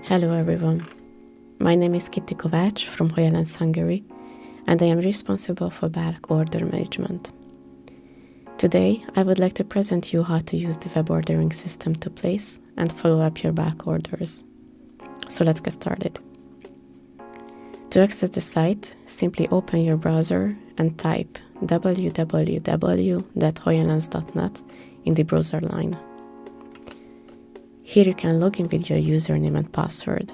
Hello everyone, my name is Kitty Kovács from Holland, Hungary, and I am responsible for bulk order management. Today, I would like to present you how to use the web ordering system to place and follow up your bulk orders. So let's get started. To access the site, simply open your browser and type www.hoyalens.net in the browser line. Here you can log in with your username and password.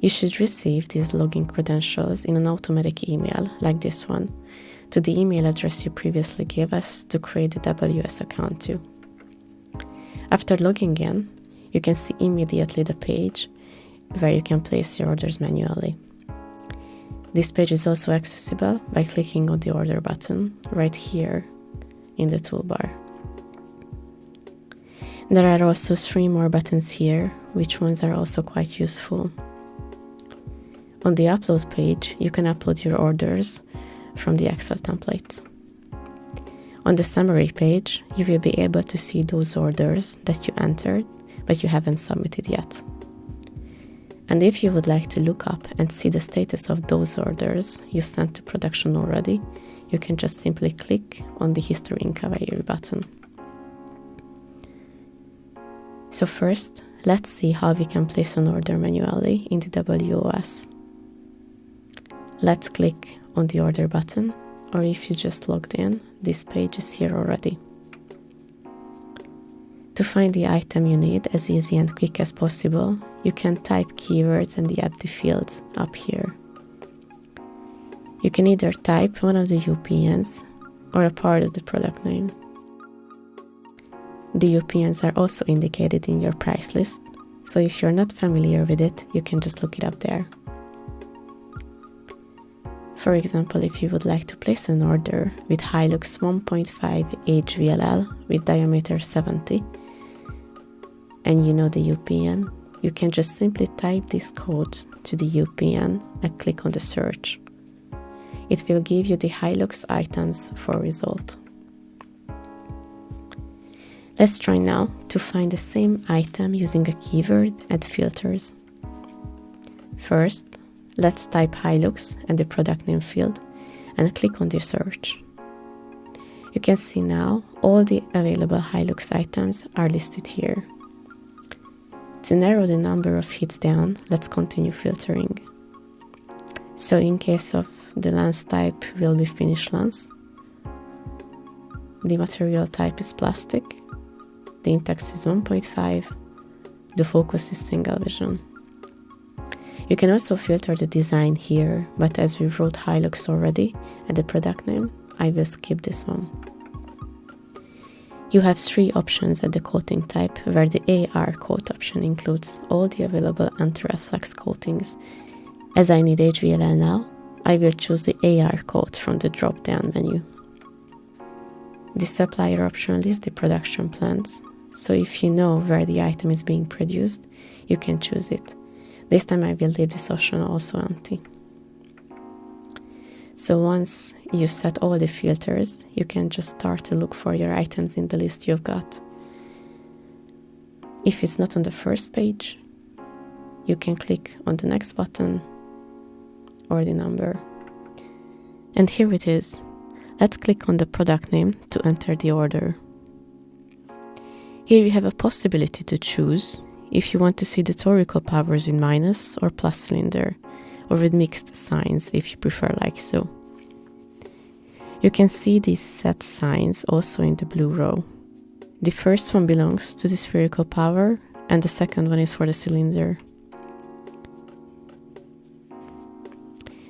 You should receive these login credentials in an automatic email, like this one, to the email address you previously gave us to create the WOS account to. After logging in, you can see immediately the page where you can place your orders manually. This page is also accessible by clicking on the order button right here in the toolbar. There are also 3 more buttons here, which ones are also quite useful. On the upload page, you can upload your orders from the Excel template. On the summary page, you will be able to see those orders that you entered, but you haven't submitted yet. And if you would like to look up and see the status of those orders you sent to production already, you can just simply click on the History Inquiry button. So first, let's see how we can place an order manually in the WOS. Let's click on the order button, or if you just logged in, this page is here already. To find the item you need as easy and quick as possible, you can type keywords and add the fields up here. You can either type one of the UPNs or a part of the product name. The UPNs are also indicated in your price list, so if you're not familiar with it, you can just look it up there. For example, if you would like to place an order with Hilux 1.5 HVLL with diameter 70, and you know the UPN, you can just simply type this code to the UPN and click on the search. It will give you the Hilux items for result. Let's try now to find the same item using a keyword and filters. First, let's type Hilux and the product name field and click on the search. You can see now all the available Hilux items are listed here. To narrow the number of hits down, let's continue filtering. So in case of the lens type will be finished lens, the material type is plastic, the index is 1.5, the focus is single vision. You can also filter the design here, but as we wrote Hilux already and the product name, I will skip this one. You have 3 options at the coating type, where the AR coat option includes all the available anti-reflex coatings. As I need HVLL now, I will choose the AR coat from the drop-down menu. The supplier option lists the production plants, so if you know where the item is being produced, you can choose it. This time I will leave this option also empty. So once you set all the filters, you can just start to look for your items in the list you've got. If it's not on the first page, you can click on the next button or the number. And here it is. Let's click on the product name to enter the order. Here you have a possibility to choose if you want to see the torrical powers in minus or plus cylinder, or with mixed signs if you prefer like so. You can see these set signs also in the blue row. The first one belongs to the spherical power and the second one is for the cylinder.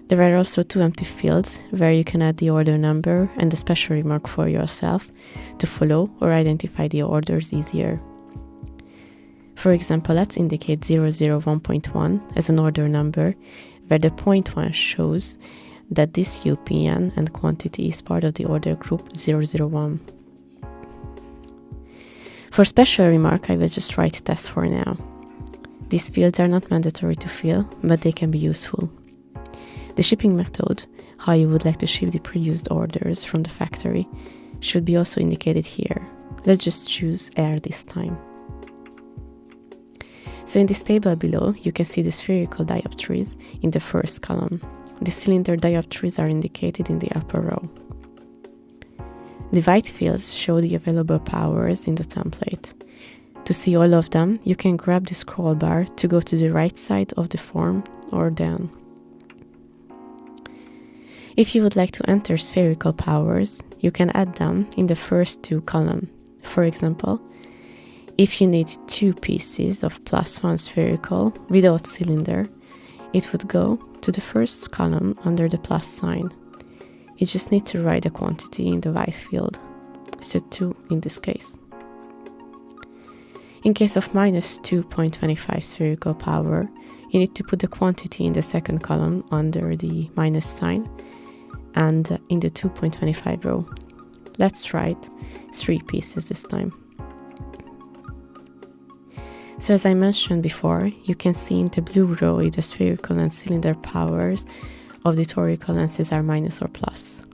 There are also 2 empty fields where you can add the order number and a special remark for yourself to follow or identify the orders easier. For example, let's indicate 001.1 as an order number, where the point 1 shows that this UPN and quantity is part of the order group 001. For special remark, I will just write test for now. These fields are not mandatory to fill, but they can be useful. The shipping method, how you would like to ship the produced orders from the factory, should be also indicated here. Let's just choose air this time. So in this table below, you can see the spherical dioptries in the first column. The cylinder dioptries are indicated in the upper row. The white fields show the available powers in the template. To see all of them, you can grab the scroll bar to go to the right side of the form or down. If you would like to enter spherical powers, you can add them in the first two columns. For example, if you need 2 pieces of +1 spherical without cylinder, it would go to the first column under the plus sign. You just need to write the quantity in the white field, so 2 in this case. In case of minus 2.25 spherical power, you need to put the quantity in the second column under the minus sign and in the 2.25 row. Let's write 3 pieces this time. So as I mentioned before, you can see in the blue row the spherical and cylinder powers of the torical lenses are minus or plus.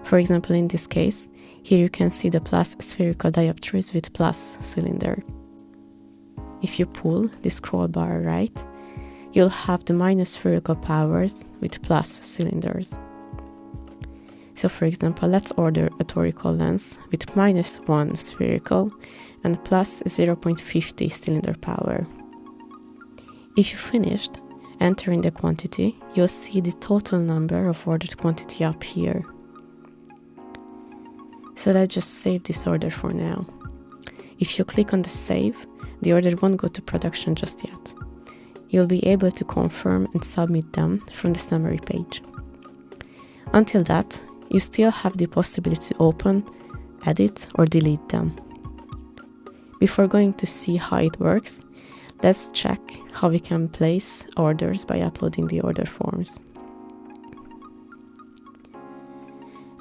For example, in this case, here you can see the plus spherical dioptries with plus cylinder. If you pull the scroll bar right, you'll have the minus spherical powers with plus cylinders. So for example, let's order a torical lens with minus 1 spherical and plus 0.50 cylinder power. If you finished entering the quantity, you'll see the total number of ordered quantity up here. So let's just save this order for now. If you click on the save, the order won't go to production just yet. You'll be able to confirm and submit them from the summary page. Until that, you still have the possibility to open, edit, or delete them. Before going to see how it works, let's check how we can place orders by uploading the order forms.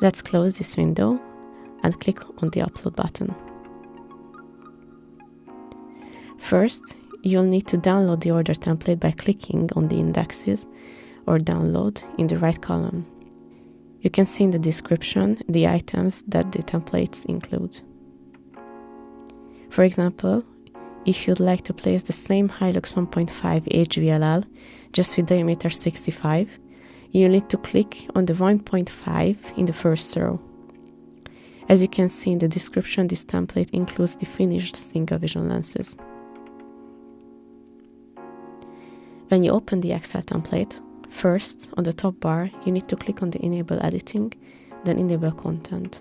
Let's close this window and click on the upload button. First, you'll need to download the order template by clicking on the indexes or download in the right column. You can see in the description the items that the templates include. For example, if you'd like to place the same Hilux 1.5 HVLL just with diameter 65, you'll need to click on the 1.5 in the first row. As you can see in the description, this template includes the finished single vision lenses. When you open the Excel template, first, on the top bar, you need to click on the Enable Editing, then Enable Content.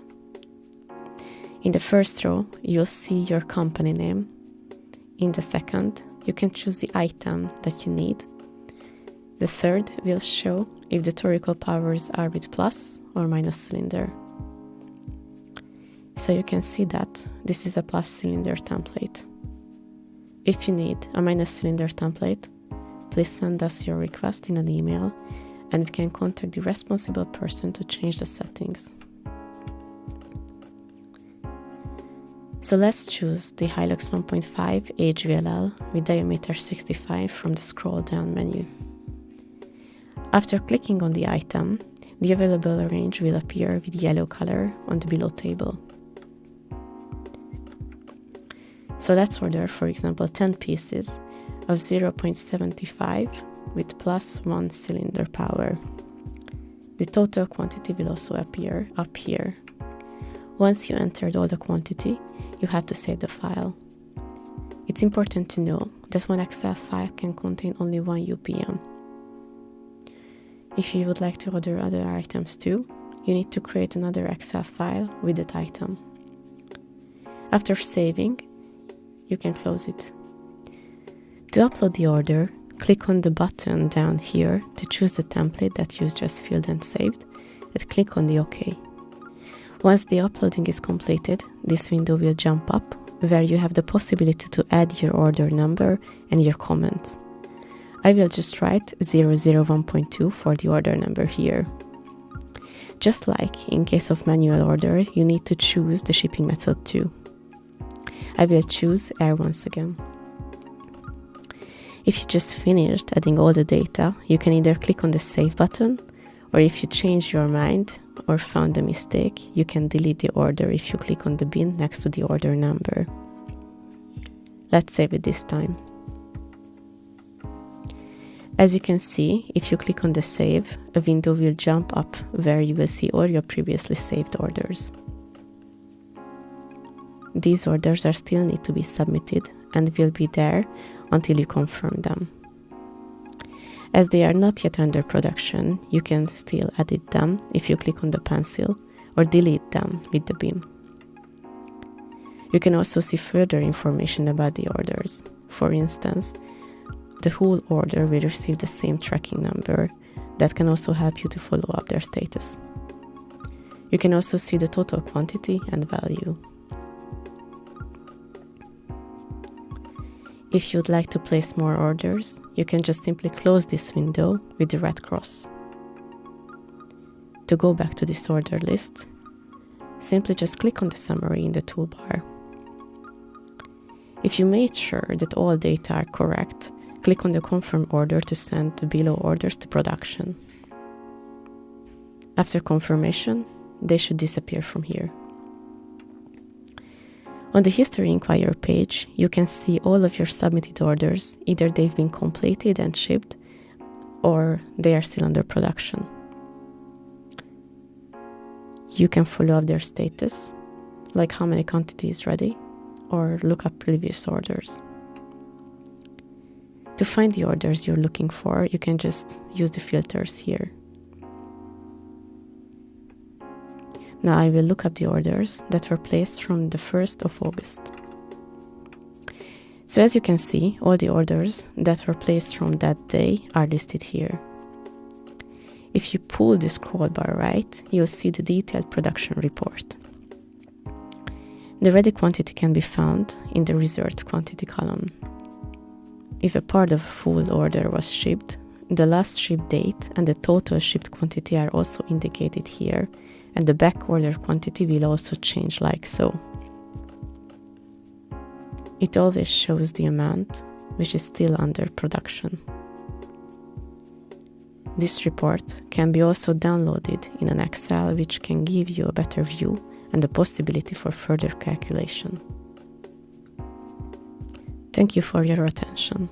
In the first row, you'll see your company name. In the second, you can choose the item that you need. The third will show if the torical powers are with plus or minus cylinder. So you can see that this is a plus cylinder template. If you need a minus cylinder template, please send us your request in an email and we can contact the responsible person to change the settings. So let's choose the Hilux 1.5 HVLL with diameter 65 from the scroll down menu. After clicking on the item, the available range will appear with yellow color on the below table. So let's order, for example, 10 pieces of 0.75 with plus 1 cylinder power. The total quantity will also appear up here. Once you entered all the quantity, you have to save the file. It's important to know that one Excel file can contain only 1 UPM. If you would like to order other items too, you need to create another Excel file with that item. After saving, you can close it. To upload the order, click on the button down here to choose the template that you just filled and saved, and click on the OK. Once the uploading is completed, this window will jump up where you have the possibility to add your order number and your comments. I will just write 001.2 for the order number here. Just like in case of manual order, you need to choose the shipping method too. I will choose air once again. If you just finished adding all the data, you can either click on the Save button, or if you change your mind or found a mistake, you can delete the order if you click on the bin next to the order number. Let's save it this time. As you can see, if you click on the save, a window will jump up where you will see all your previously saved orders. These orders are still need to be submitted and will be there until you confirm them. As they are not yet under production, you can still edit them if you click on the pencil or delete them with the beam. You can also see further information about the orders. For instance, the whole order will receive the same tracking number that can also help you to follow up their status. You can also see the total quantity and value. If you'd like to place more orders, you can just simply close this window with the red cross. To go back to this order list, simply just click on the summary in the toolbar. If you made sure that all data are correct, click on the confirm order to send the below orders to production. After confirmation, they should disappear from here. On the History Inquirer page, you can see all of your submitted orders. Either they've been completed and shipped, or they are still under production. You can follow up their status, like how many quantities ready, or look up previous orders. To find the orders you're looking for, you can just use the filters here. Now I will look up the orders that were placed from the 1st of August. So as you can see, all the orders that were placed from that day are listed here. If you pull the scroll bar right, you'll see the detailed production report. The ready quantity can be found in the reserved quantity column. If a part of a full order was shipped, the last ship date and the total shipped quantity are also indicated here, and the back order quantity will also change like so. It always shows the amount which is still under production. This report can be also downloaded in an Excel, which can give you a better view and the possibility for further calculation. Thank you for your attention.